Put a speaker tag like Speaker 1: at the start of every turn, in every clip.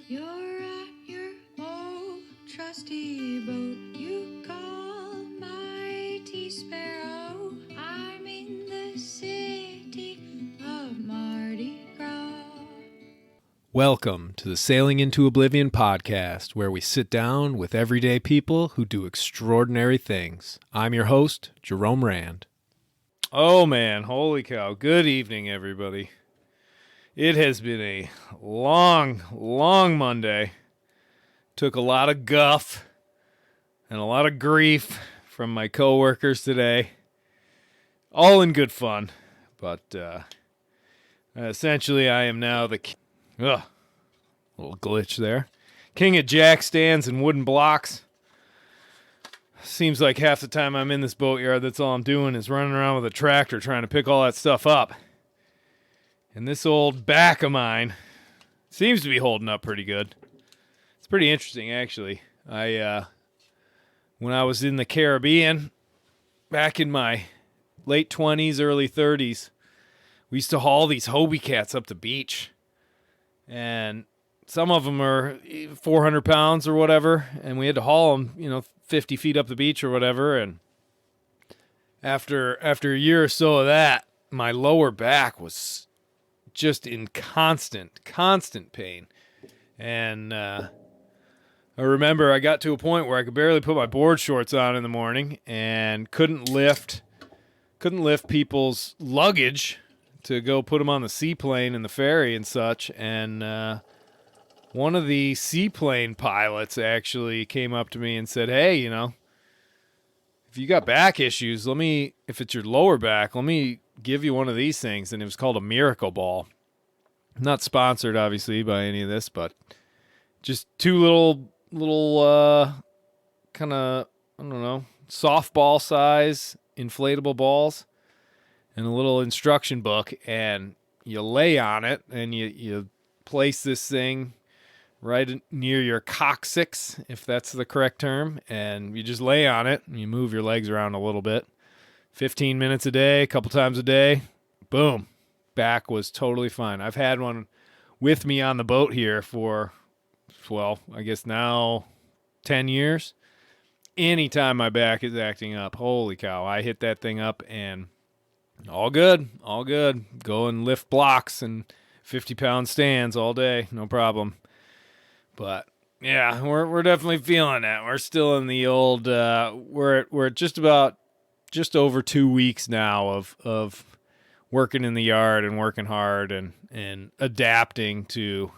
Speaker 1: You're at your old trusty boat. You call mighty sparrow. I'm in the city of Mardi Gras.
Speaker 2: Welcome to the Sailing into Oblivion podcast, where we sit down with everyday people who do extraordinary things. I'm your host, Jerome Rand. Oh man, holy cow. Good evening, everybody. It has been a long Monday. Took a lot of guff and a lot of grief from my coworkers today. All in good fun, but essentially I am now the little glitch there. King of jack stands and wooden blocks. Seems like half the time I'm in this boatyard, that's all I'm doing is running around with a tractor trying to pick all that stuff up. And this old back of mine seems to be holding up pretty good. It's pretty interesting, actually. When I was in the Caribbean, back in my late 20s, early 30s, we used to haul these Hobie cats up the beach. And some of them are 400 pounds or whatever, and we had to haul them, 50 feet up the beach or whatever. And after a year or so of that, my lower back was just in constant pain. And I remember I got to a point where I could barely put my board shorts on in the morning and couldn't lift people's luggage to go put them on the seaplane and the ferry and such. And one of the seaplane pilots actually came up to me and said, "Hey, if you got back issues, if it's your lower back, let me give you one of these things." And it was called a Miracle Ball. Not sponsored, obviously, by any of this, but just two little kind of, I don't know, softball size inflatable balls and a little instruction book, and you lay on it and you place this thing right near your coccyx, if that's the correct term, and you just lay on it and you move your legs around a little bit. 15 minutes a day, a couple times a day, boom, back was totally fine. I've had one with me on the boat here for, I guess now 10 years. Anytime my back is acting up, holy cow, I hit that thing up and all good. Go and lift blocks and 50-pound stands all day, no problem. But yeah, we're definitely feeling that. We're still in the old. We're at just over 2 weeks now of working in the yard and working hard and adapting to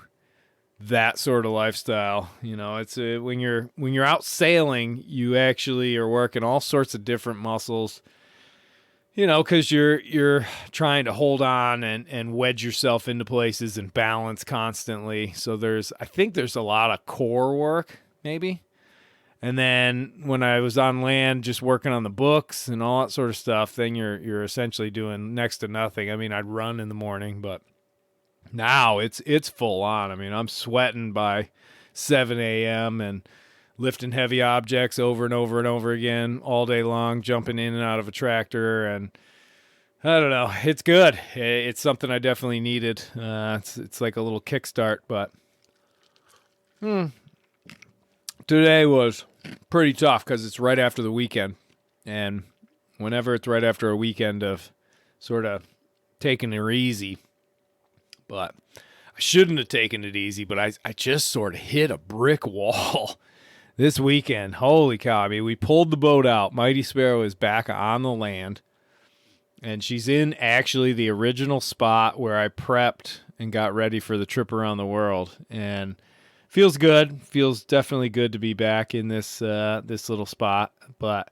Speaker 2: that sort of lifestyle. It's when you're out sailing, you actually are working all sorts of different muscles. Because you're trying to hold on and wedge yourself into places and balance constantly. So I think there's a lot of core work, maybe. And then when I was on land just working on the books and all that sort of stuff, then you're essentially doing next to nothing. I mean, I'd run in the morning, but now it's full on. I mean, I'm sweating by 7 a.m. and lifting heavy objects over and over and over again all day long, jumping in and out of a tractor, and I don't know. It's good. It's something I definitely needed. It's like a little kickstart, but today was pretty tough because it's right after the weekend, and whenever it's right after a weekend of sort of taking it easy, but I shouldn't have taken it easy, but I just sort of hit a brick wall this weekend. Holy cow. I mean, we pulled the boat out. Mighty Sparrow is back on the land, and she's in actually the original spot where I prepped and got ready for the trip around the world. And feels good. Feels definitely good to be back in this little spot. But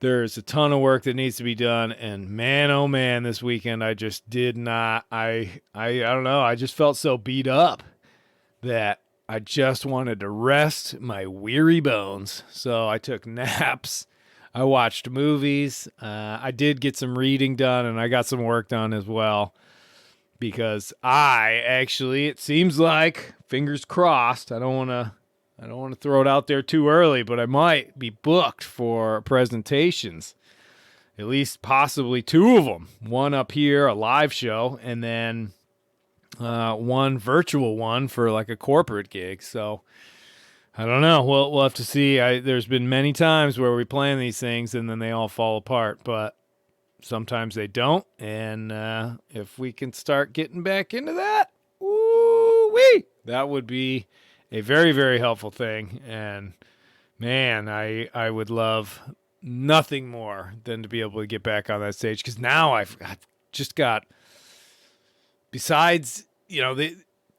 Speaker 2: there's a ton of work that needs to be done. And man, oh man, this weekend I just did not. I don't know. I just felt so beat up that I just wanted to rest my weary bones. So I took naps. I watched movies. I did get some reading done, and I got some work done as well. Because it seems like, fingers crossed, I don't want to throw it out there too early, but I might be booked for presentations. At least possibly two of them. One up here, a live show, and then one virtual one for like a corporate gig. So I don't know. We'll have to see. There's been many times where we plan these things and then they all fall apart, but sometimes they don't. And if we can start getting back into that, woo-wee, that would be a very, very helpful thing. And man, I would love nothing more than to be able to get back on that stage, because now I've just got, besides,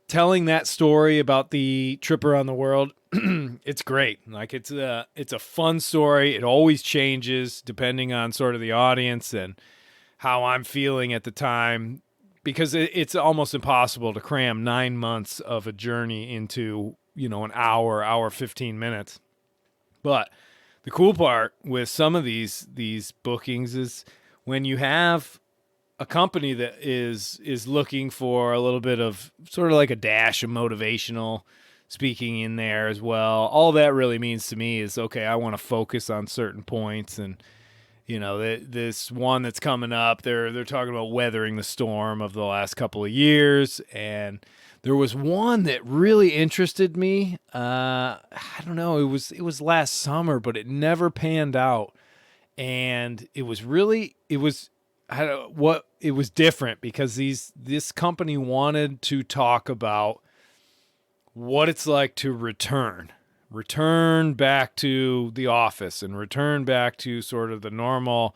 Speaker 2: telling that story about the trip around the world, it's great. Like it's a fun story. It always changes depending on sort of the audience and how I'm feeling at the time, because it's almost impossible to cram 9 months of a journey into, an hour 15 minutes. But the cool part with some of these bookings is when you have a company that is looking for a little bit of sort of like a dash of motivational speaking in there as well. All that really means to me is, okay, I want to focus on certain points. And this one that's coming up, they're talking about weathering the storm of the last couple of years, and there was one that really interested me. I don't know, it was last summer, but it never panned out, and it was different because this company wanted to talk about what it's like to return back to the office and return back to sort of the normal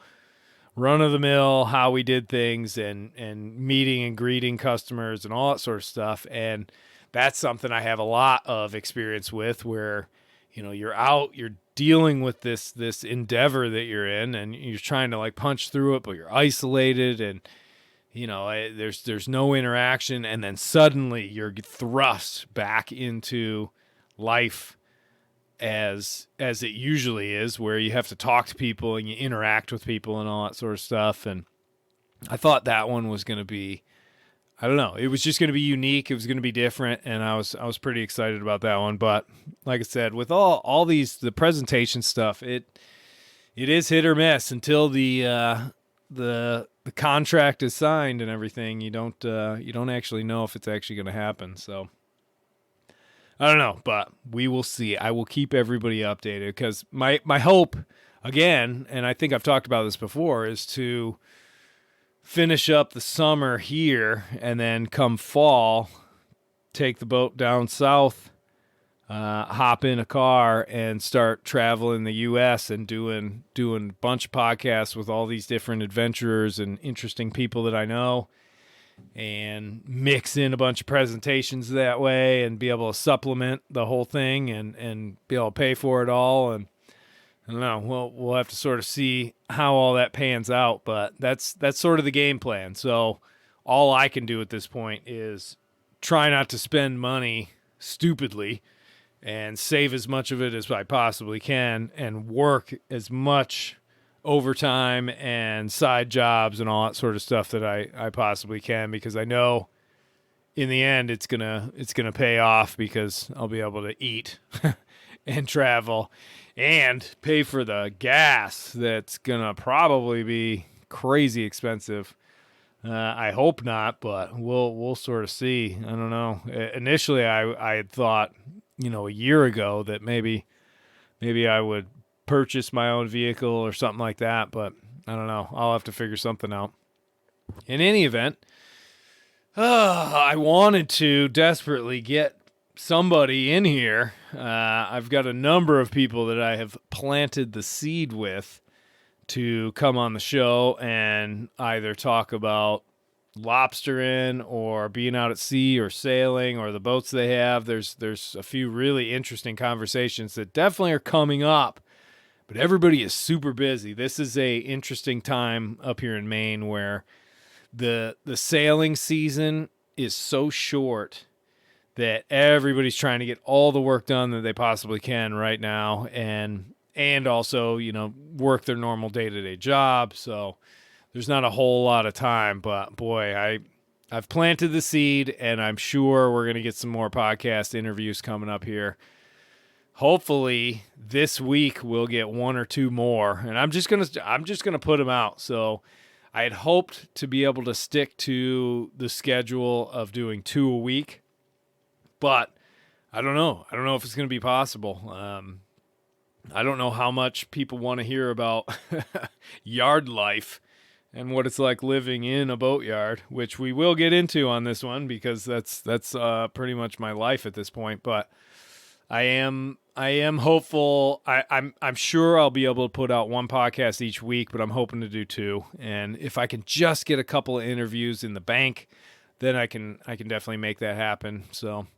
Speaker 2: run-of-the-mill, how we did things, and meeting and greeting customers and all that sort of stuff. And that's something I have a lot of experience with, where, you're out, you're dealing with this endeavor that you're in, and you're trying to like punch through it, but you're isolated, and there's no interaction, and then suddenly you're thrust back into life as it usually is, where you have to talk to people and you interact with people and all that sort of stuff. And I thought that one was going to be, I don't know, it was just going to be unique. It was going to be different, and I was pretty excited about that one. But like I said, with all the presentation stuff, it is hit or miss until the contract is signed and everything. You don't actually know if it's actually going to happen. So I don't know, but we will see. I will keep everybody updated, because my hope, again, and I think I've talked about this before, is to finish up the summer here, and then come fall, take the boat down south, hop in a car, and start traveling the U.S. and doing a bunch of podcasts with all these different adventurers and interesting people that I know, and mix in a bunch of presentations that way, and be able to supplement the whole thing, and be able to pay for it all. And I don't know, we'll have to sort of see how all that pans out, but that's sort of the game plan. So all I can do at this point is try not to spend money stupidly, and save as much of it as I possibly can, and work as much overtime and side jobs and all that sort of stuff that I possibly can, because I know in the end it's gonna pay off, because I'll be able to eat and travel and pay for the gas that's gonna probably be crazy expensive. I hope not, but we'll sort of see. I don't know. Initially I had thought, a year ago, that maybe I would purchase my own vehicle or something like that, but I don't know. I'll have to figure something out. In any event, I wanted to desperately get somebody in here. I've got a number of people that I have planted the seed with to come on the show and either talk about lobstering or being out at sea or sailing or the boats they have. There's a few really interesting conversations that definitely are coming up, but everybody is super busy. This is a interesting time up here in Maine, where the sailing season is so short that everybody's trying to get all the work done that they possibly can right now, and also, work their normal day-to-day job. So there's not a whole lot of time, but boy, I've planted the seed, and I'm sure we're going to get some more podcast interviews coming up here. Hopefully this week we'll get one or two more, and I'm just going to put them out. So I had hoped to be able to stick to the schedule of doing 2 a week, but I don't know. I don't know if it's going to be possible. I don't know how much people want to hear about yard life and what it's like living in a boatyard, which we will get into on this one because that's pretty much my life at this point. But I am hopeful. I'm sure I'll be able to put out one podcast each week, but I'm hoping to do 2. And if I can just get a couple of interviews in the bank, then I can definitely make that happen. So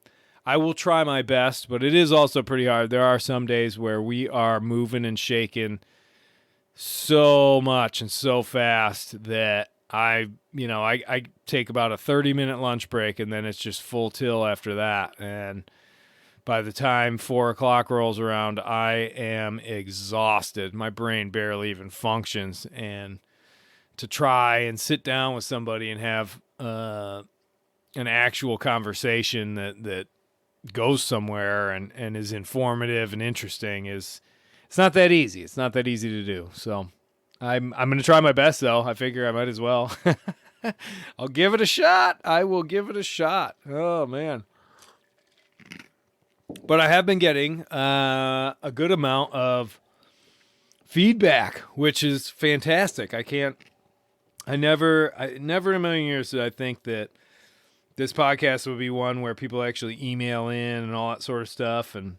Speaker 2: I will try my best, but it is also pretty hard. There are some days where we are moving and shaking so much and so fast that I take about a 30-minute lunch break, and then it's just full till after that. And by the time 4 o'clock rolls around, I am exhausted. My brain barely even functions. And to try and sit down with somebody and have an actual conversation that goes somewhere and is informative and interesting it's not that easy. It's not that easy to do. So I'm going to try my best, though. I figure I might as well. I'll give it a shot. I will give it a shot. Oh, man. But I have been getting a good amount of feedback, which is fantastic. I never in a million years did I think that this podcast would be one where people actually email in and all that sort of stuff. And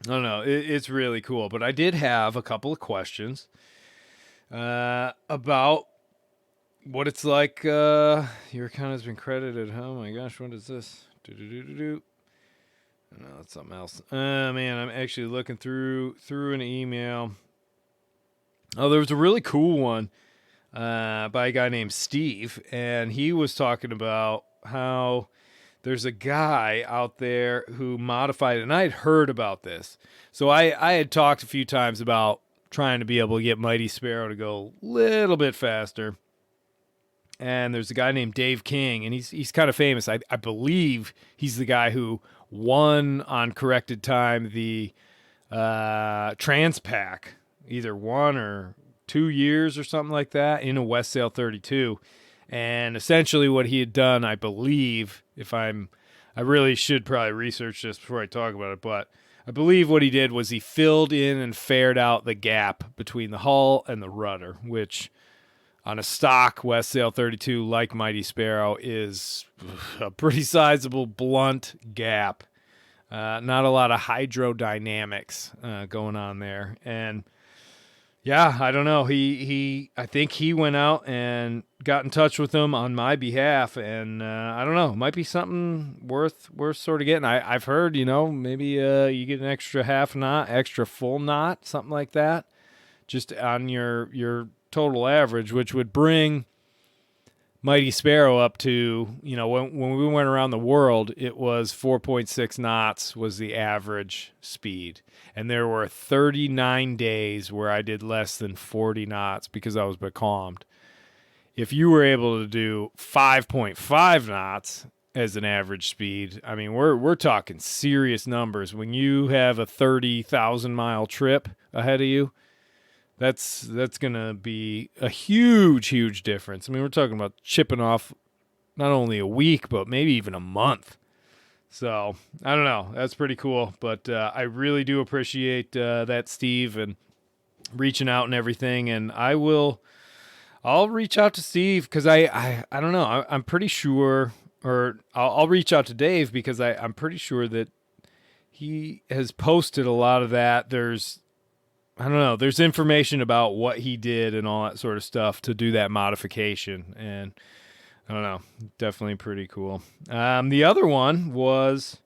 Speaker 2: I don't know, it's really cool. But I did have a couple of questions about what it's like. Your account has been credited. Oh my gosh, what is this? No, that's something else. Man, I'm actually looking through an email. Oh, there was a really cool one by a guy named Steve, and he was talking about how there's a guy out there who modified it, and I had heard about this. So I had talked a few times about trying to be able to get Mighty Sparrow to go a little bit faster. And there's a guy named Dave King, and he's kind of famous. I believe he's the guy who won on corrected time the Transpac, either 1 or 2 years or something like that, in a West Sail 32. And essentially what he had done, I believe, I really should probably research this before I talk about it, but I believe what he did was he filled in and faired out the gap between the hull and the rudder, which on a stock West Sail 32 like Mighty Sparrow is a pretty sizable blunt gap. Not a lot of hydrodynamics going on there. And yeah, I don't know. I think he went out and got in touch with him on my behalf, and I don't know. It might be something worth sort of getting. I've heard, maybe you get an extra half knot, extra full knot, something like that, just on your total average, which would bring Mighty Sparrow up to, when we went around the world, it was 4.6 knots was the average speed. And there were 39 days where I did less than 40 knots because I was becalmed. If you were able to do 5.5 knots as an average speed, I mean, we're talking serious numbers. When you have a 30,000 mile trip ahead of you, that's going to be a huge difference. I mean, we're talking about chipping off not only a week, but maybe even a month. So, I don't know. That's pretty cool. But I really do appreciate that, Steve, and reaching out and everything. And I'll reach out to Steve because I don't know. I'm pretty sure, or I'll reach out to Dave because I'm pretty sure that he has posted a lot of that. There's information about what he did and all that sort of stuff to do that modification. And I don't know, definitely pretty cool. The other one was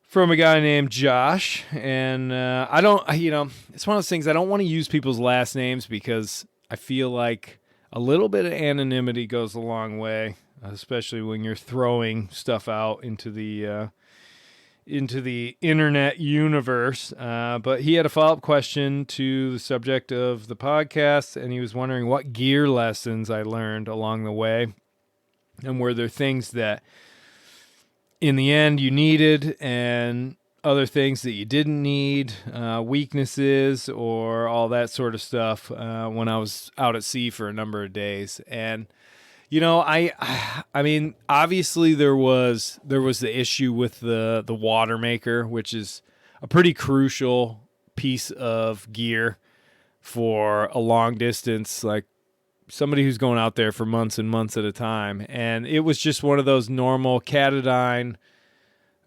Speaker 2: from a guy named Josh. And it's one of those things, I don't want to use people's last names because I feel like a little bit of anonymity goes a long way, especially when you're throwing stuff out into the internet universe. But he had a follow-up question to the subject of the podcast, and he was wondering what gear lessons I learned along the way, and were there things that in the end you needed and other things that you didn't need, weaknesses, or all that sort of stuff when I was out at sea for a number of days. And I mean, obviously there was the issue with the water maker, which is a pretty crucial piece of gear for a long distance, like somebody who's going out there for months and months at a time. And it was just one of those normal Catadine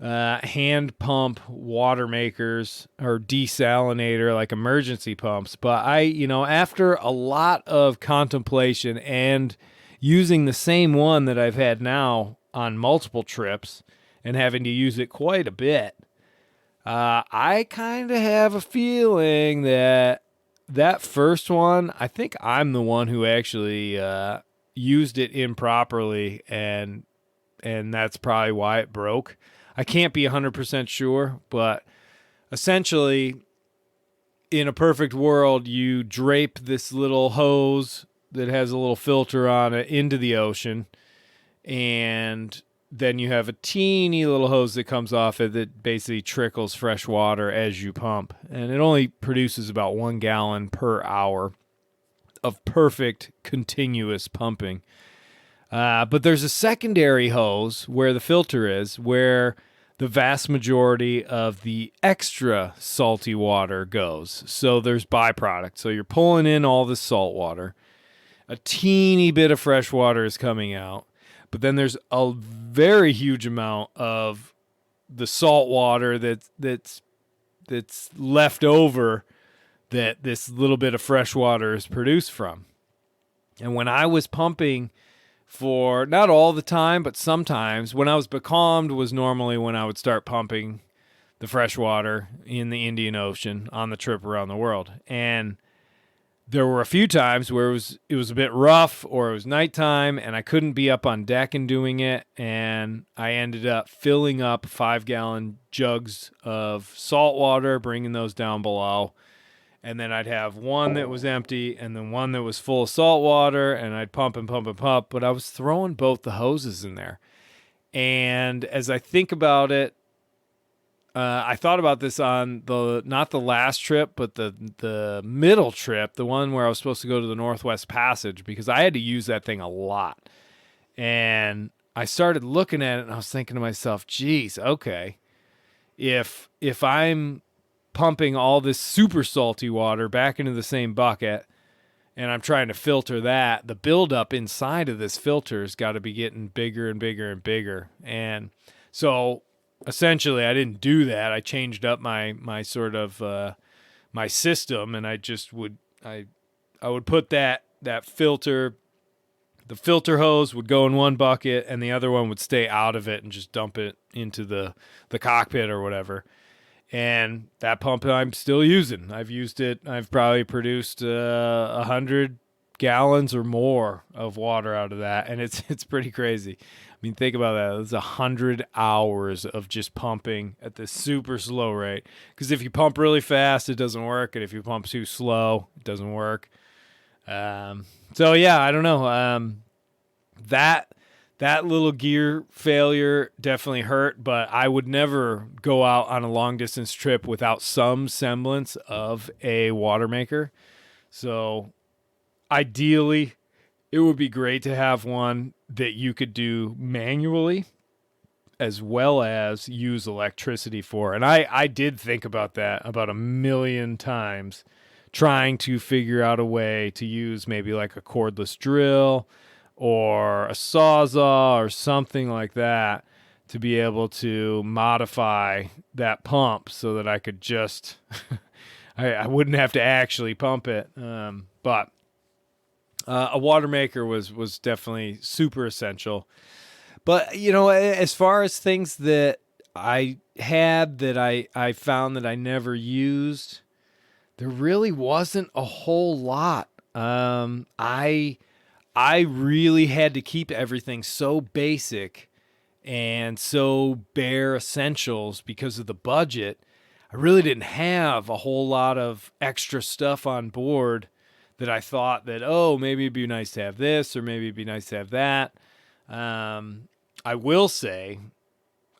Speaker 2: hand pump water makers or desalinator, like emergency pumps. But after a lot of contemplation and using the same one that I've had now on multiple trips and having to use it quite a bit, I kind of have a feeling that first one, I think I'm the one who actually used it improperly, and that's probably why it broke. I can't be 100% sure, but essentially, in a perfect world, you drape this little hose that has a little filter on it into the ocean, and then you have a teeny little hose that comes off it that basically trickles fresh water as you pump. And it only produces about 1 gallon per hour of perfect continuous pumping. But there's a secondary hose where the filter is, where the vast majority of the extra salty water goes. So there's byproduct. So you're pulling in all the salt water. A teeny bit of fresh water is coming out. But then there's a very huge amount of the salt water that's left over that this little bit of fresh water is produced from. And when I was pumping for not all the time, but sometimes, when I was becalmed was normally when I would start pumping the fresh water in the Indian Ocean on the trip around the world. And there were a few times where it was a bit rough, or it was nighttime and I couldn't be up on deck and doing it, and I ended up filling up 5-gallon jugs of salt water, bringing those down below, and then I'd have one that was empty and then one that was full of salt water, and I'd pump and pump and pump, but I was throwing both the hoses in there. And as I think about it, I thought about this on not the last trip, but the middle trip, the one where I was supposed to go to the Northwest Passage, because I had to use that thing a lot. And I started looking at it and I was thinking to myself, geez, okay, if I'm pumping all this super salty water back into the same bucket and I'm trying to filter that, the buildup inside of this filter has got to be getting bigger and bigger and bigger. And so essentially, I didn't do that. I changed up my sort of my system, and I would put that filter, the filter hose would go in one bucket, and the other one would stay out of it and just dump it into the cockpit or whatever. And that pump I'm still using. I've used it. I've probably produced 100 gallons or more of water out of that, and it's pretty crazy. I mean, think about that. It's 100 hours of just pumping at this super slow rate. Because if you pump really fast, it doesn't work, and if you pump too slow, it doesn't work. So yeah, I don't know. That little gear failure definitely hurt, but I would never go out on a long distance trip without some semblance of a water maker. So ideally, it would be great to have one that you could do manually as well as use electricity for. And I did think about that about 1,000,000 times, trying to figure out a way to use maybe like a cordless drill or a Sawzall or something like that to be able to modify that pump so that I could just, I wouldn't have to actually pump it. But a water maker was definitely super essential. But, as far as things that I had that I found that I never used, there really wasn't a whole lot. I really had to keep everything so basic and so bare essentials because of the budget. I really didn't have a whole lot of extra stuff on board that I thought that, maybe it'd be nice to have this or maybe it'd be nice to have that. I will say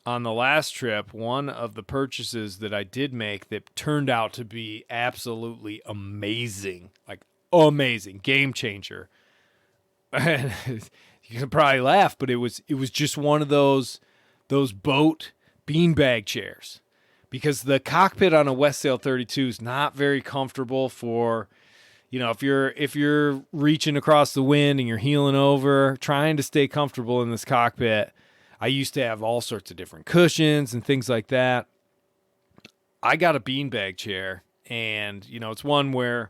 Speaker 2: on the last trip, one of the purchases that I did make that turned out to be absolutely amazing, like amazing, game changer. And you can probably laugh, but it was just one of those boat beanbag chairs, because the cockpit on a Westsail 32 is not very comfortable for, if you're reaching across the wind and you're heeling over, trying to stay comfortable in this cockpit. I used to have all sorts of different cushions and things like that. I got a beanbag chair, and, it's one where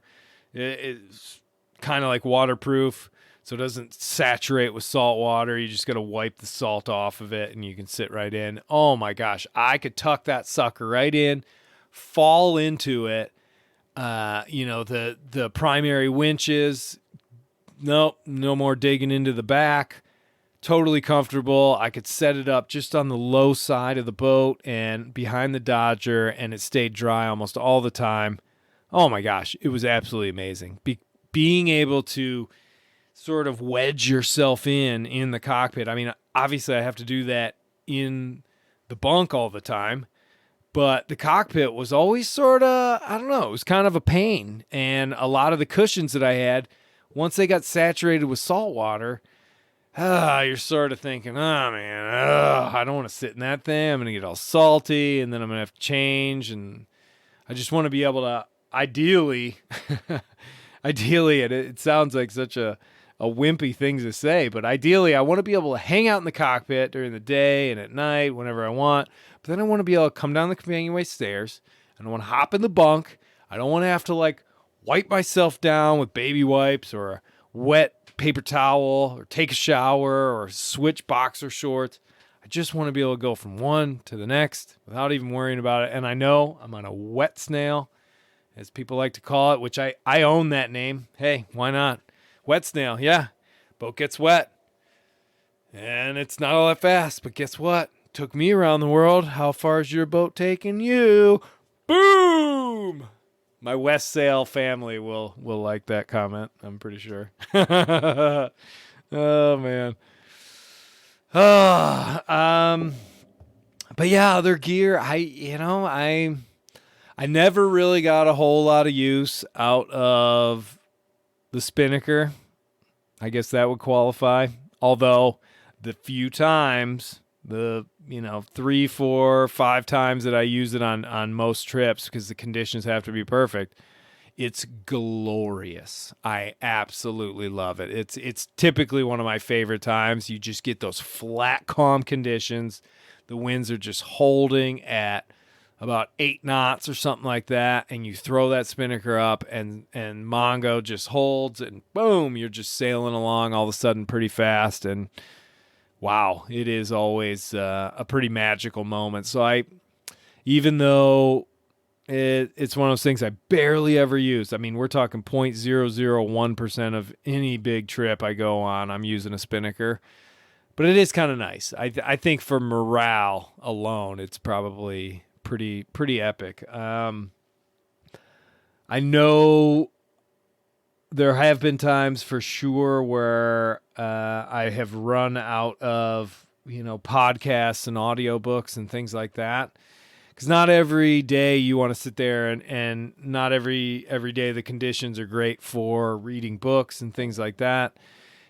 Speaker 2: it's kind of like waterproof, so it doesn't saturate with salt water. You just got to wipe the salt off of it, and you can sit right in. Oh, my gosh. I could tuck that sucker right in, fall into it. The primary winches, nope, no more digging into the back. Totally comfortable. I could set it up just on the low side of the boat and behind the Dodger, and it stayed dry almost all the time. Oh my gosh, it was absolutely amazing. Being able to sort of wedge yourself in the cockpit. I mean, obviously I have to do that in the bunk all the time, but the cockpit was always sort of, I don't know, it was kind of a pain. And a lot of the cushions that I had, once they got saturated with salt water, you're sort of thinking, oh man, I don't want to sit in that thing. I'm going to get all salty, and then I'm going to have to change. And I just want to be able to, ideally, it sounds like such a wimpy thing to say, but ideally I want to be able to hang out in the cockpit during the day and at night, whenever I want. But then I want to be able to come down the companionway stairs, and I want to hop in the bunk. I don't want to have to wipe myself down with baby wipes or a wet paper towel, or take a shower, or switch boxer shorts. I just want to be able to go from one to the next without even worrying about it. And I know I'm on a wet snail, as people like to call it, which I own that name. Hey, why not? Wet snail, yeah. Boat gets wet. And it's not all that fast, but guess what? Took me around the world. How far is your boat taking you? Boom! My Westsail family will like that comment, I'm pretty sure. Oh, man. But yeah, other gear, I never really got a whole lot of use out of the Spinnaker. I guess that would qualify. Although the few times, the 3, 4, 5 times that I use it on most trips, because the conditions have to be perfect, it's glorious. I absolutely love it. It's typically one of my favorite times. You just get those flat, calm conditions. The winds are just holding at about 8 knots or something like that, and you throw that Spinnaker up, and Mongo just holds, and boom, you're just sailing along all of a sudden pretty fast. And wow, it is always a pretty magical moment. So even though it's one of those things I barely ever use, I mean, we're talking 0.001% of any big trip I go on, I'm using a Spinnaker. But it is kind of nice. I think for morale alone, it's probably pretty epic. I know there have been times for sure where I have run out of podcasts and audiobooks and things like that, because not every day you want to sit there, and not every day the conditions are great for reading books and things like that.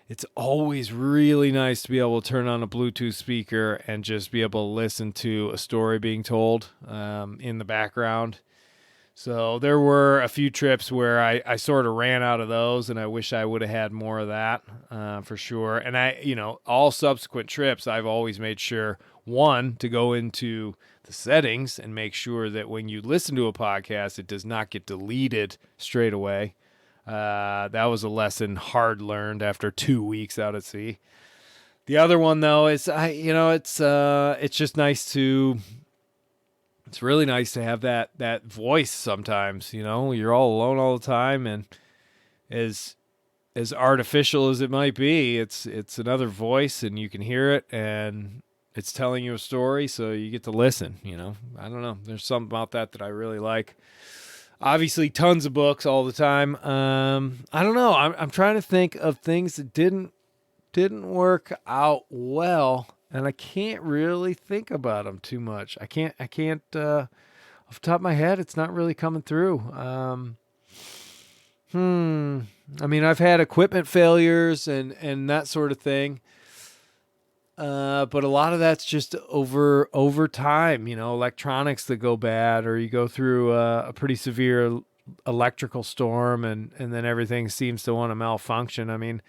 Speaker 2: It's always really nice to be able to turn on a Bluetooth speaker and just be able to listen to a story being told in the background. So there were a few trips where I sort of ran out of those, and I wish I would have had more of that for sure. And all subsequent trips, I've always made sure, one, to go into the settings and make sure that when you listen to a podcast, it does not get deleted straight away. That was a lesson hard learned after 2 weeks out at sea. The other one, though, is it's just nice to. It's really nice to have that voice sometimes. You're all alone all the time, and as artificial as it might be, it's another voice, and you can hear it, and it's telling you a story, so you get to listen. I don't know. There's something about that I really like. Obviously, tons of books all the time. I don't know. I'm trying to think of things that didn't work out well. and I can't really think about them too much. I can't, off the top of my head, it's not really coming through. I mean, I've had equipment failures and that sort of thing. But a lot of that's just over time, electronics that go bad, or you go through a pretty severe electrical storm, and then everything seems to want to malfunction. I mean,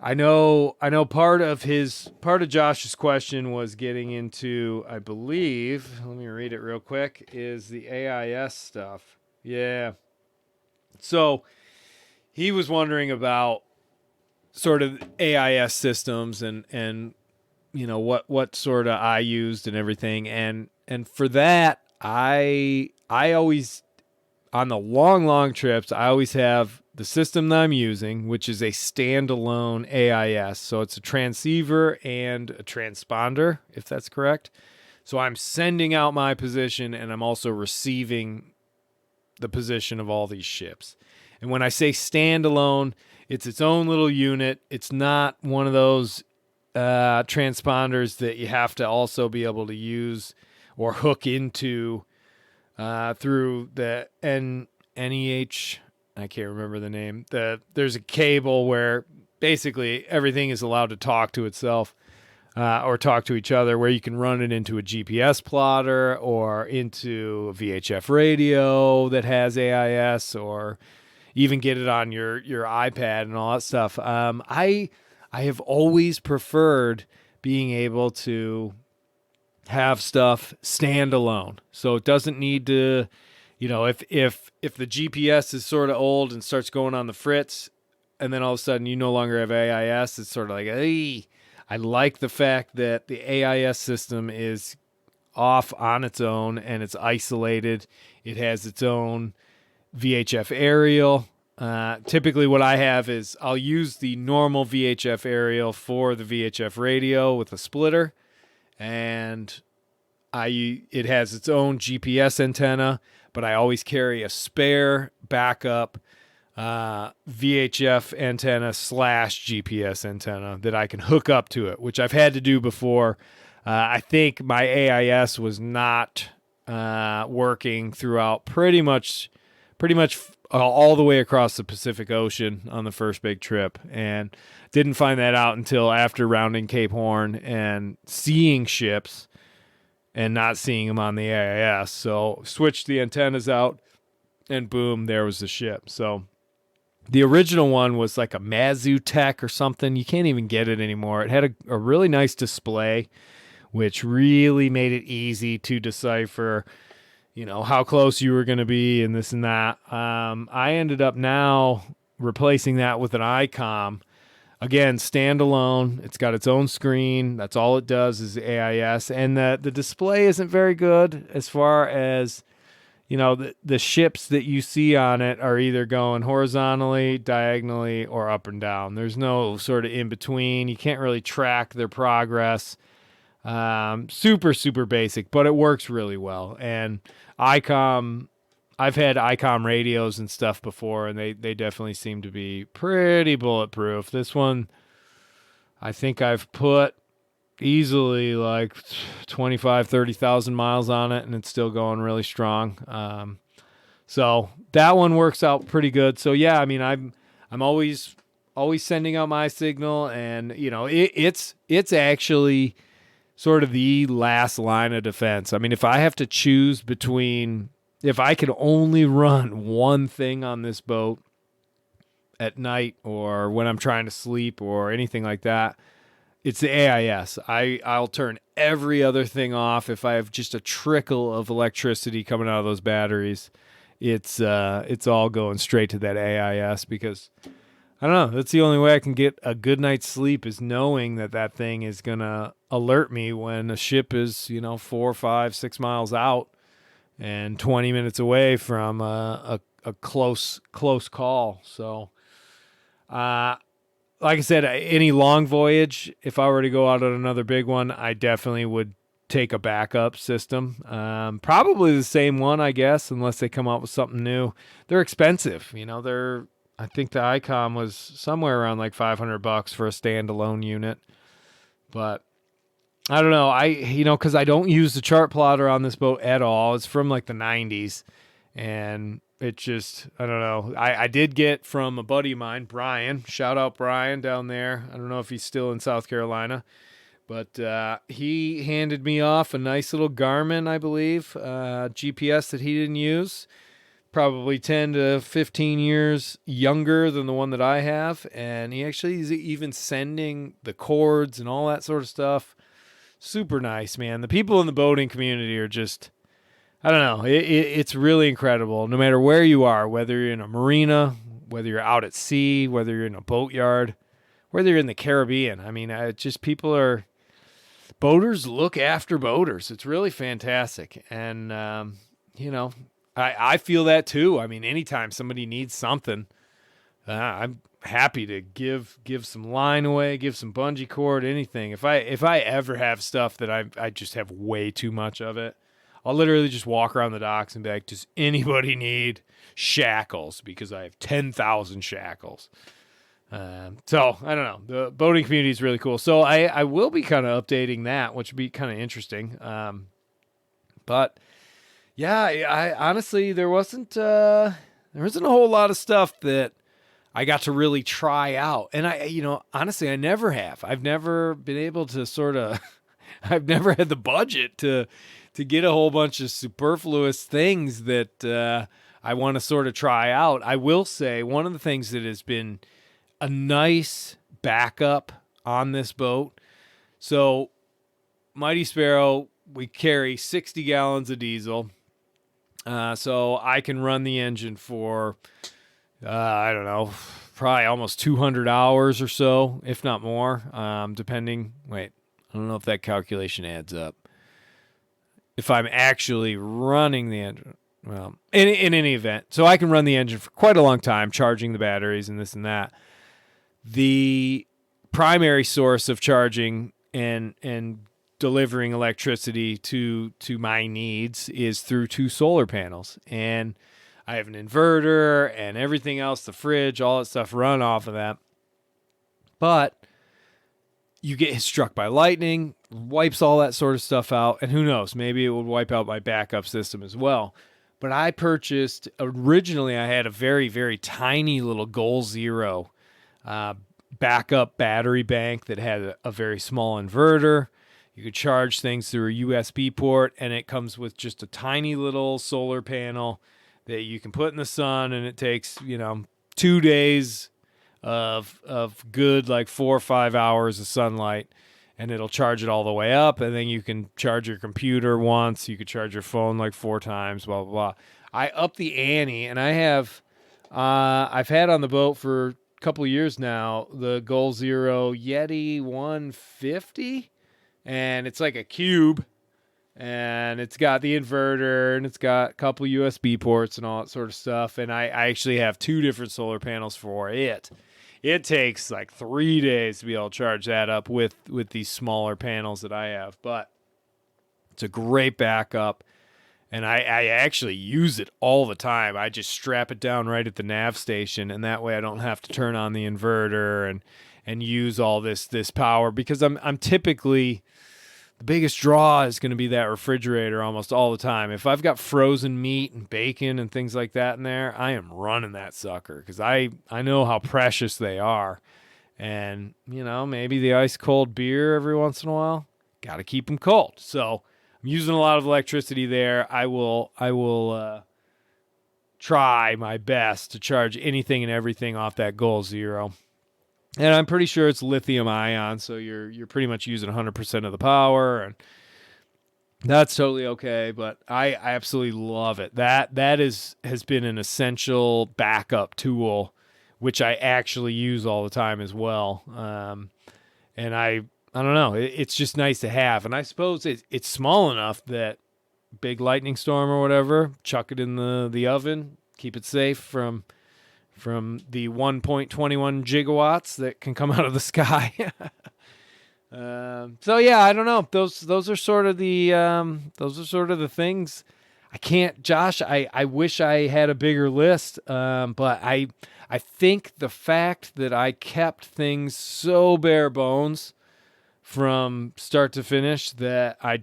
Speaker 2: I know part of Josh's question was getting into, I believe, let me read it real quick, is the AIS stuff. Yeah. So he was wondering about sort of AIS systems and what sort of I used and everything, and for that I always, on the long trips, I always have the system that I'm using, which is a standalone AIS. So it's a transceiver and a transponder, if that's correct. So I'm sending out my position, and I'm also receiving the position of all these ships. And when I say standalone, it's its own little unit. It's not one of those transponders that you have to also be able to use or hook into through the NEH. I can't remember the name. There's a cable where basically everything is allowed to talk to itself or talk to each other, where you can run it into a GPS plotter or into a VHF radio that has AIS, or even get it on your iPad and all that stuff. I have always preferred being able to have stuff standalone, so it doesn't need to, if the GPS is sort of old and starts going on the fritz, and then all of a sudden you no longer have AIS, it's sort of like, hey, I like the fact that the AIS system is off on its own and it's isolated. It has its own VHF aerial. Typically what I have is I'll use the normal VHF aerial for the VHF radio with a splitter, and it has its own GPS antenna, but I always carry a spare backup VHF antenna / GPS antenna that I can hook up to it, which I've had to do before. I think my AIS was not working throughout pretty much all the way across the Pacific Ocean on the first big trip, and didn't find that out until after rounding Cape Horn and seeing ships and not seeing them on the AIS. So switched the antennas out, and boom, there was the ship. So the original one was like a Mazu Tech or something. You can't even get it anymore. It had a really nice display, which really made it easy to decipher, how close you were going to be and this and that. I ended up now replacing that with an ICOM. Again, standalone. It's got its own screen. That's all it does is AIS. And the display isn't very good as far as, the ships that you see on it are either going horizontally, diagonally, or up and down. There's no sort of in between. You can't really track their progress. Super, super basic, but it works really well. And ICOM, I've had ICOM radios and stuff before, and they definitely seem to be pretty bulletproof. This one, I think I've put easily like 30,000 miles on it, and it's still going really strong. So that one works out pretty good. So yeah, I mean, I'm always sending out my signal, and it's actually sort of the last line of defense. I mean, if I have to choose between, if I could only run one thing on this boat at night or when I'm trying to sleep or anything like that, it's the AIS. I'll turn every other thing off if I have just a trickle of electricity coming out of those batteries. It's all going straight to that AIS, because I don't know, that's the only way I can get a good night's sleep, is knowing that thing is going to alert me when a ship is, 4, 5, 6 miles out and 20 minutes away from a close call. So, like I said, any long voyage, if I were to go out on another big one, I definitely would take a backup system. Probably the same one, I guess, unless they come out with something new. They're expensive. I think the ICOM was somewhere around like $500 for a standalone unit. But I don't know. Because I don't use the chart plotter on this boat at all. It's from like the 90s. And it just, I don't know. I did get from a buddy of mine, Brian. Shout out Brian down there. I don't know if he's still in South Carolina. But he handed me off a nice little Garmin, I believe, GPS that he didn't use. Probably 10 to 15 years younger than the one that I have. And he actually is even sending the cords and all that sort of stuff. Super nice, man. The people in the boating community are just, I don't know. It's really incredible. No matter where you are, whether you're in a marina, whether you're out at sea, whether you're in a boatyard, whether you're in the Caribbean. I mean, boaters look after boaters. It's really fantastic. And, I feel that too. I mean, anytime somebody needs something, I'm happy to give some line away, give some bungee cord, anything. If I ever have stuff that I just have way too much of it, I'll literally just walk around the docks and be like, does anybody need shackles? Because I have 10,000 shackles. So I don't know. The boating community is really cool. So I will be kind of updating that, which would be kind of interesting. But yeah, I honestly, there wasn't a whole lot of stuff that I got to really try out. And honestly, I never have. I've never been able to I've never had the budget to get a whole bunch of superfluous things that I want to sort of try out. I will say one of the things that has been a nice backup on this boat. So Mighty Sparrow, we carry 60 gallons of diesel. So I can run the engine for, I don't know, probably almost 200 hours or so, if not more, depending. Wait, I don't know if that calculation adds up. If I'm actually running the engine, well, in any event, so I can run the engine for quite a long time, charging the batteries and this and that. The primary source of charging and delivering electricity to my needs is through 2 solar panels. And I have an inverter and everything else, the fridge, all that stuff run off of that. But you get struck by lightning, wipes all that sort of stuff out. And who knows, maybe it would wipe out my backup system as well. But I purchased, originally I had a very, very tiny little Goal Zero backup battery bank that had a very small inverter. You could charge things through a USB port, and it comes with just a tiny little solar panel that you can put in the sun, and it takes 2 days of good, like 4 or 5 hours of sunlight, and it'll charge it all the way up. And then you can charge your computer once, you could charge your phone like 4 times, blah blah blah. I upped the ante, and I've had on the boat for couple of years now the Goal Zero Yeti 150, and it's like a cube, and it's got the inverter, and it's got a couple USB ports and all that sort of stuff. And I actually have 2 different solar panels for it. It takes like 3 days to be able to charge that up with these smaller panels that I have, but it's a great backup. And I actually use it all the time. I just strap it down right at the nav station, and that way I don't have to turn on the inverter and use all this power, because I'm typically, the biggest draw is going to be that refrigerator almost all the time. If I've got frozen meat and bacon and things like that in there, I am running that sucker, because I know how precious they are. And, maybe the ice cold beer every once in a while, got to keep them cold. So I'm using a lot of electricity there. I will try my best to charge anything and everything off that Goal Zero. And I'm pretty sure it's lithium ion, so you're pretty much using 100% of the power, and that's totally okay. But I absolutely love it. That has been an essential backup tool, which I actually use all the time as well. And I don't know. It's just nice to have. And I suppose it's small enough that big lightning storm or whatever, chuck it in the oven, keep it safe from the 1.21 gigawatts that can come out of the sky. So yeah, I don't know. Those are sort of the things. I can't, Josh. I wish I had a bigger list, but I think the fact that I kept things so bare bones from start to finish that I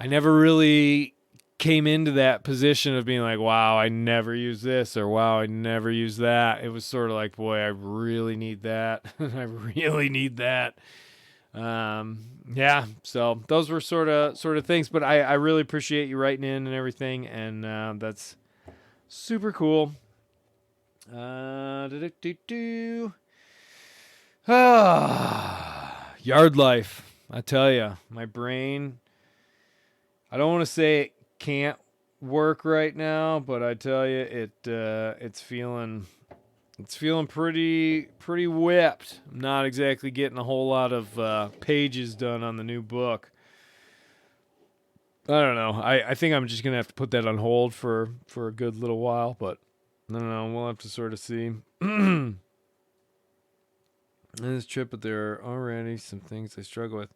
Speaker 2: never really came into that position of being like, wow, I never use this, or wow, I never use that. It was sort of like, boy, I really need that. I really need that. Yeah, so those were sort of things, but I really appreciate you writing in and everything, and that's super cool. Yard life. I tell you, my brain, I don't want to say it can't work right now, but I tell you, it's feeling pretty whipped. I'm not exactly getting a whole lot of pages done on the new book. I don't know. I think I'm just gonna have to put that on hold for a good little while, but I don't know. We'll have to sort of see. This trip, but there are already some things I struggle with.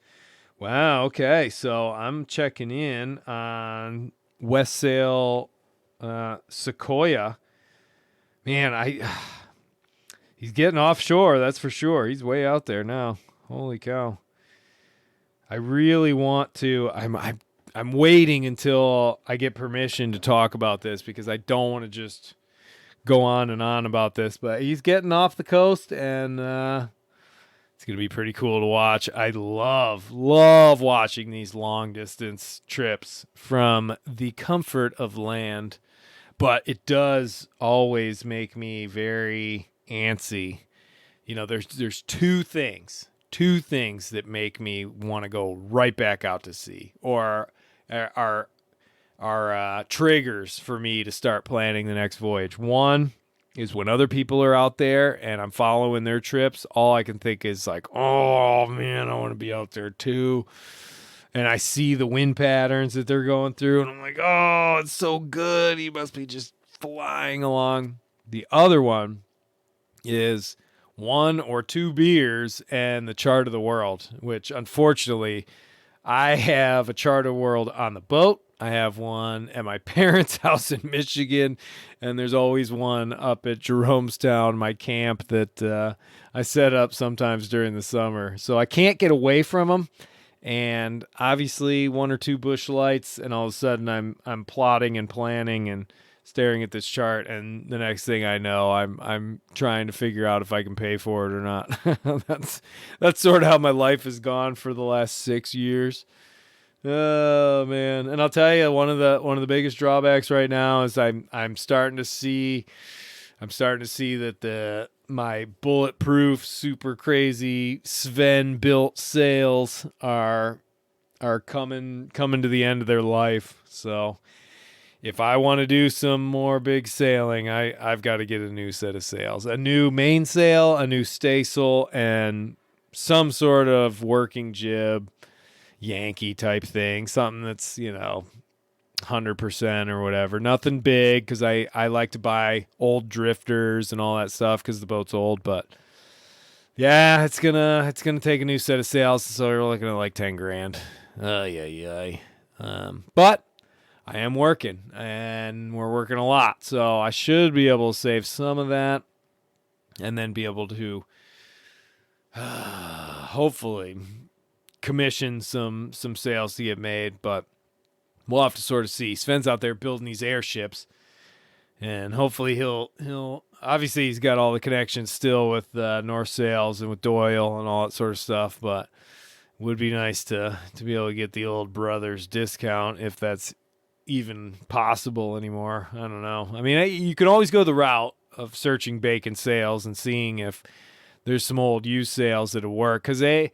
Speaker 2: Wow. Okay, so I'm checking in on West Sail Sequoia. Man, he's getting offshore, that's for sure. He's way out there now. Holy cow. I really want to. I'm waiting until I get permission to talk about this because I don't want to just go on and on about this. But he's getting off the coast, and it's going to be pretty cool to watch. I love watching these long distance trips from the comfort of land, but it does always make me very antsy. You know, there's two things that make me want to go right back out to sea, or are triggers for me to start planning the next voyage. One is when other people are out there and I'm following their trips, all I can think is like, oh man, I want to be out there too. And I see the wind patterns that they're going through, and I'm like, oh, it's so good. He must be just flying along. The other one is 1 or 2 beers and the chart of the world, which unfortunately I have a chart of the world on the boat. I have one at my parents' house in Michigan, and there's always one up at Jeromestown, my camp that I set up sometimes during the summer. So I can't get away from them. And obviously 1 or 2 bush lights, and all of a sudden I'm plotting and planning and staring at this chart, and the next thing I know, I'm trying to figure out if I can pay for it or not. That's sort of how my life has gone for the last 6 years. Oh man. And I'll tell you, one of the biggest drawbacks right now is I'm starting to see that my bulletproof, super crazy Sven built sails are coming to the end of their life. So if I want to do some more big sailing, I've got to get a new set of sails, a new mainsail, a new staysail, and some sort of working jib, Yankee type thing, something that's, 100% or whatever. Nothing big, because I like to buy old drifters and all that stuff because the boat's old. But yeah, it's gonna take a new set of sails, so we're looking at like 10 grand. But I am working, and we're working a lot, so I should be able to save some of that, and then be able to hopefully commission some sails to get made. But we'll have to sort of see. Sven's out there building these airships, and hopefully he'll obviously he's got all the connections still with North Sails and with Doyle and all that sort of stuff, but it would be nice to be able to get the old brothers discount if that's even possible anymore. I don't know. I mean, you can always go the route of searching Bacon Sails and seeing if there's some old used sails that'll work, because I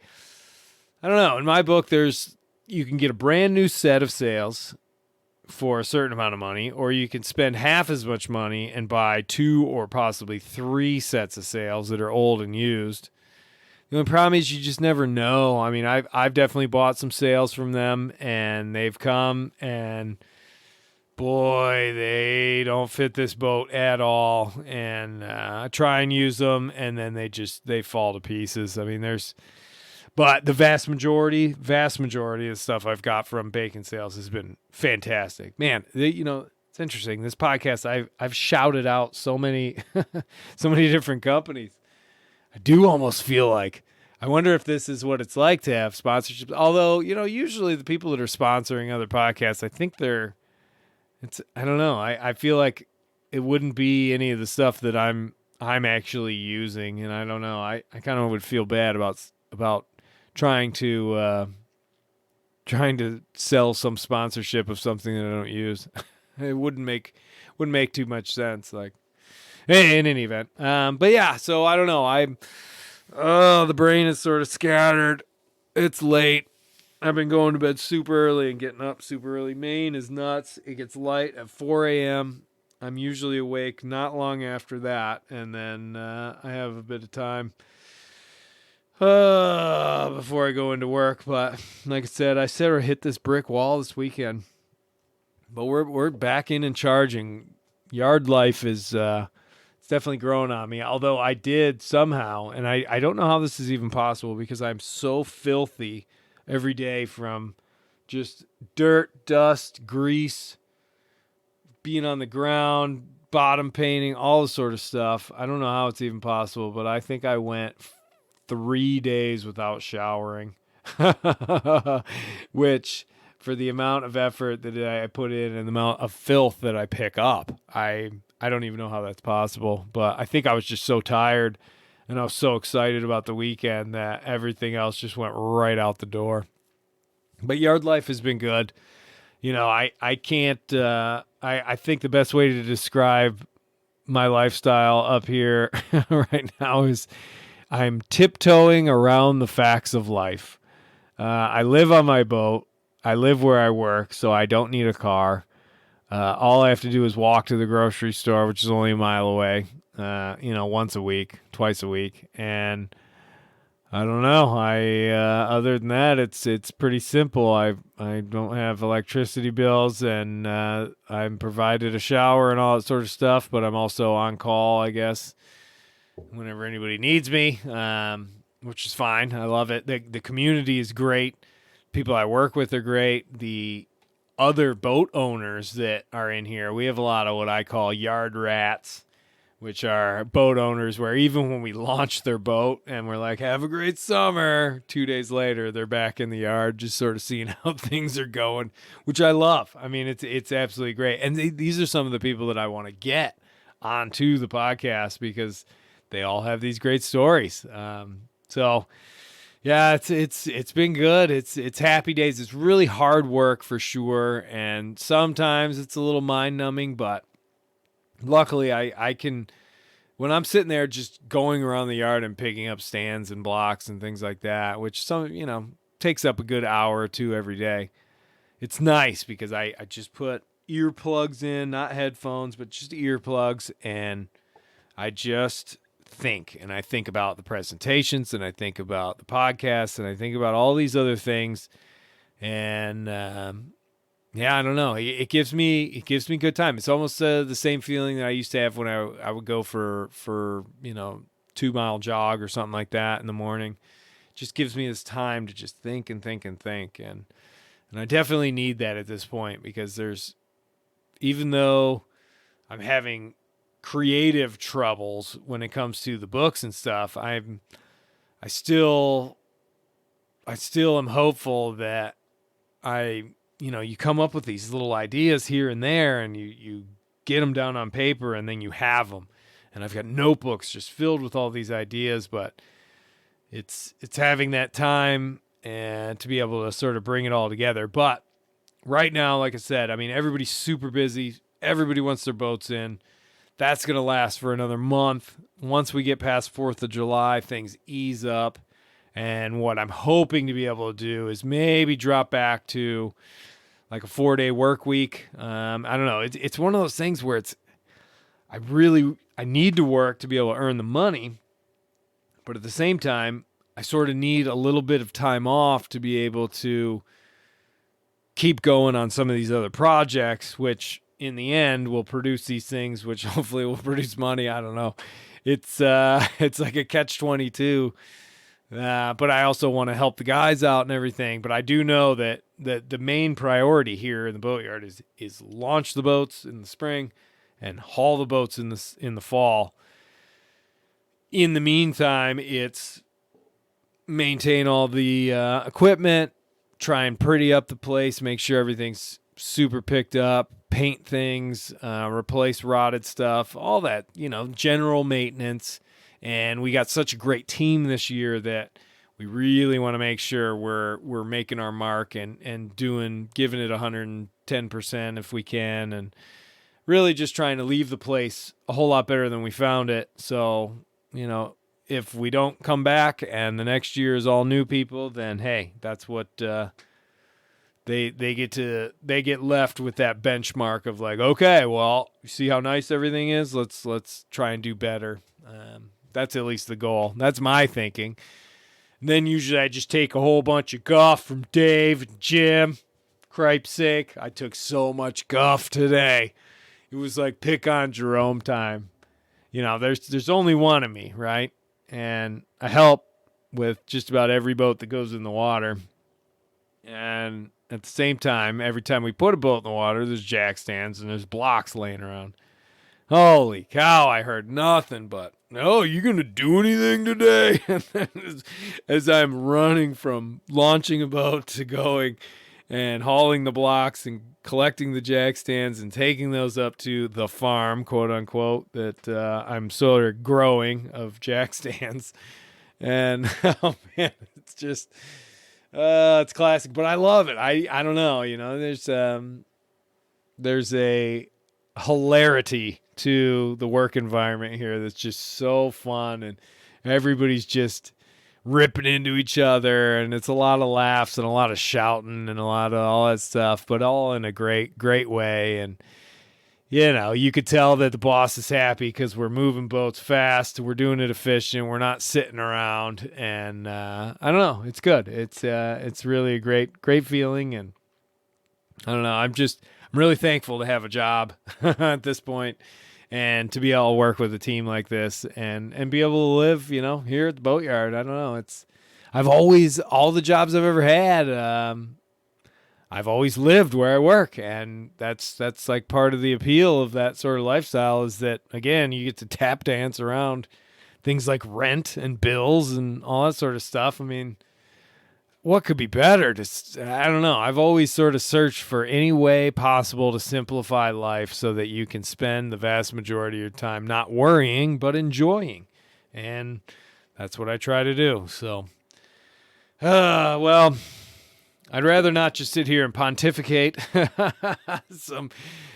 Speaker 2: don't know. In my book, you can get a brand new set of sails for a certain amount of money, or you can spend half as much money and buy 2 or possibly 3 sets of sails that are old and used. The only problem is you just never know. I mean, I've definitely bought some sails from them, and they've come, and boy, they don't fit this boat at all. And I try and use them, and then they fall to pieces. I mean, but the vast majority of stuff I've got from Bacon Sails has been fantastic. Man, it's interesting. This podcast, I've shouted out so many different companies. I do almost feel like I wonder if this is what it's like to have sponsorships. Although, usually the people that are sponsoring other podcasts, I think I don't know. I feel like it wouldn't be any of the stuff that I'm actually using, and I don't know. I kind of would feel bad about trying to sell some sponsorship of something that I don't use. It wouldn't make too much sense. Like, in any event, but yeah. So I don't know. The brain is sort of scattered. It's late. I've been going to bed super early and getting up super early. Maine is nuts. It gets light at 4 a.m. I'm usually awake not long after that, and then I have a bit of time before I go into work. But like I said, I hit this brick wall this weekend. But we're back in and charging. Yard life is it's definitely growing on me. Although I did somehow, and I don't know how this is even possible because I'm so filthy every day from just dirt, dust, grease, being on the ground, bottom painting, all the sort of stuff. I don't know how it's even possible, but I think I went 3 days without showering, which for the amount of effort that I put in and the amount of filth that I pick up, I don't even know how that's possible. But I think I was just so tired and I was so excited about the weekend that everything else just went right out the door. But yard life has been good. I can't, I think the best way to describe my lifestyle up here right now is I'm tiptoeing around the facts of life. I live on my boat. I live where I work, so I don't need a car. All I have to do is walk to the grocery store, which is only a mile away, once a week, twice a week. And I don't know. Other than that, it's pretty simple. I don't have electricity bills, and I'm provided a shower and all that sort of stuff. But I'm also on call, I guess, whenever anybody needs me, which is fine. I love it. The community is great. People I work with are great. The other boat owners that are in here, we have a lot of what I call yard rats, which are boat owners where even when we launch their boat and we're like, have a great summer, 2 days later, they're back in the yard just sort of seeing how things are going, which I love. I mean, it's absolutely great. And these are some of the people that I want to get onto the podcast because they all have these great stories. So yeah, it's been good. It's happy days. It's really hard work for sure. And sometimes it's a little mind numbing, but luckily, I can, when I'm sitting there just going around the yard and picking up stands and blocks and things like that, which takes up a good hour or two every day. It's nice because I just put earplugs in, not headphones, but just earplugs, and I just think, and I think about the presentations, and I think about the podcast, and I think about all these other things, and yeah, I don't know. It gives me good time. It's almost the same feeling that I used to have when I would go for 2-mile jog or something like that in the morning. It just gives me this time to just think and think and think, and I definitely need that at this point because even though I'm having creative troubles when it comes to the books and stuff, I still am hopeful that you come up with these little ideas here and there and you get them down on paper and then you have them. And I've got notebooks just filled with all these ideas, but it's having that time and to be able to sort of bring it all together. But right now, like I said, I mean, everybody's super busy. Everybody wants their boats in. That's going to last for another month. Once we get past 4th of July, things ease up. And what I'm hoping to be able to do is maybe drop back to like a 4-day work week. I don't know. It's one of those things where I need to work to be able to earn the money. But at the same time, I sort of need a little bit of time off to be able to keep going on some of these other projects, which in the end will produce these things, which hopefully will produce money. I don't know. It's like a catch-22. But I also want to help the guys out and everything. But I do know that the main priority here in the boatyard is launch the boats in the spring and haul the boats in the fall. In the meantime, it's maintain all the equipment, try and pretty up the place, make sure everything's super picked up, paint things, replace rotted stuff, all that, general maintenance. And we got such a great team this year that we really want to make sure we're making our mark and giving it 110% if we can, and really just trying to leave the place a whole lot better than we found it. So, if we don't come back and the next year is all new people, then hey, that's what they get left with, that benchmark of like, okay, well, you see how nice everything is? Let's try and do better. That's at least the goal. That's my thinking. And then usually I just take a whole bunch of guff from Dave and Jim. Cripe's sake, I took so much guff today. It was like pick on Jerome time. There's only one of me, right? And I help with just about every boat that goes in the water. And at the same time, every time we put a boat in the water, there's jack stands and there's blocks laying around. Holy cow, I heard nothing but, "No, you going to do anything today?" And then as I'm running from launching a boat to going and hauling the blocks and collecting the jack stands and taking those up to the farm, quote unquote, that I'm sort of growing of jack stands. And oh man, it's just, it's classic, but I love it. I don't know, there's a hilarity to the work environment here that's just so fun, and everybody's just ripping into each other, and it's a lot of laughs and a lot of shouting and a lot of all that stuff, but all in a great way. And you could tell that the boss is happy because we're moving boats fast, we're doing it efficient, we're not sitting around, and I don't know, it's good. It's really a great feeling, and I don't know, I'm really thankful to have a job at this point, and to be able to work with a team like this and be able to live, here at the boatyard. I don't know. All the jobs I've ever had, I've always lived where I work. And that's like part of the appeal of that sort of lifestyle, is that, again, you get to tap dance around things like rent and bills and all that sort of stuff. I mean, what could be better? I don't know. I've always sort of searched for any way possible to simplify life so that you can spend the vast majority of your time not worrying, but enjoying. And that's what I try to do. So, well, I'd rather not just sit here and pontificate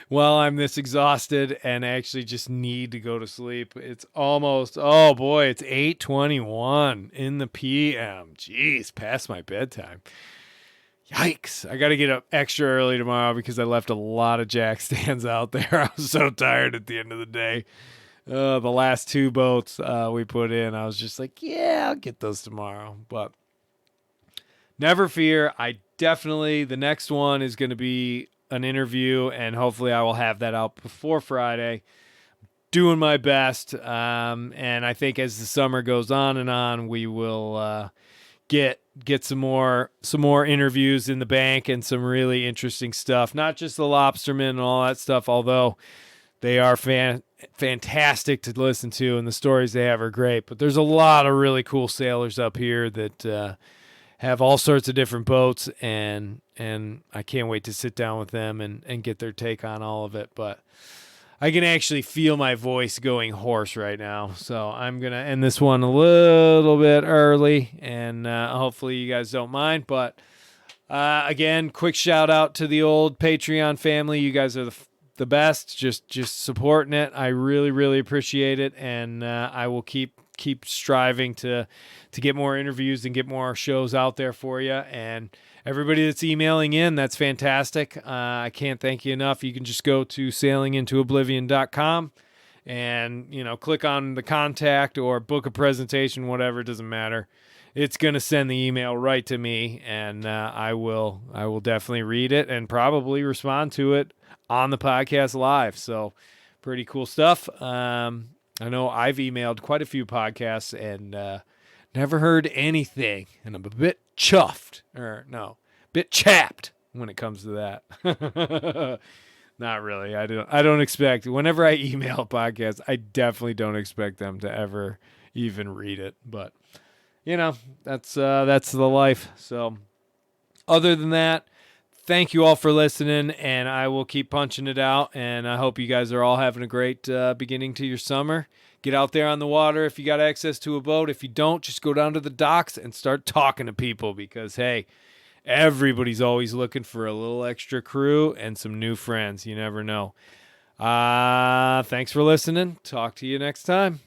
Speaker 2: while I'm this exhausted and actually just need to go to sleep. It's almost, oh boy, it's 8:21 in the PM. Jeez, past my bedtime. Yikes. I got to get up extra early tomorrow because I left a lot of jack stands out there. I was so tired at the end of the day. The last two boats we put in, I was just like, yeah, I'll get those tomorrow. But never fear. The next one is going to be an interview, and hopefully I will have that out before Friday. Doing my best. And I think as the summer goes on and on, we will get some more interviews in the bank and some really interesting stuff. Not just the lobstermen and all that stuff, although they are fantastic to listen to, and the stories they have are great. But there's a lot of really cool sailors up here that have all sorts of different boats, and I can't wait to sit down with them and get their take on all of it. But I can actually feel my voice going hoarse right now, so I'm going to end this one a little bit early, and hopefully you guys don't mind. But again, quick shout out to the old Patreon family. You guys are the best, just supporting it. I really, really appreciate it, and I will keep striving to get more interviews and get more shows out there for you. And everybody that's emailing in, that's fantastic. I can't thank you enough. You can just go to sailingintooblivion.com and click on the contact or book a presentation, whatever, it doesn't matter. It's going to send the email right to me, and I will definitely read it and probably respond to it on the podcast live. So pretty cool stuff. I know I've emailed quite a few podcasts and never heard anything, and I'm a bit chapped when it comes to that. Not really. I don't expect, whenever I email podcasts, I definitely don't expect them to ever even read it. But that's the life. So other than that, thank you all for listening, and I will keep punching it out, and I hope you guys are all having a great beginning to your summer. Get out there on the water if you got access to a boat. If you don't, just go down to the docks and start talking to people because, hey, everybody's always looking for a little extra crew and some new friends. You never know. Thanks for listening. Talk to you next time.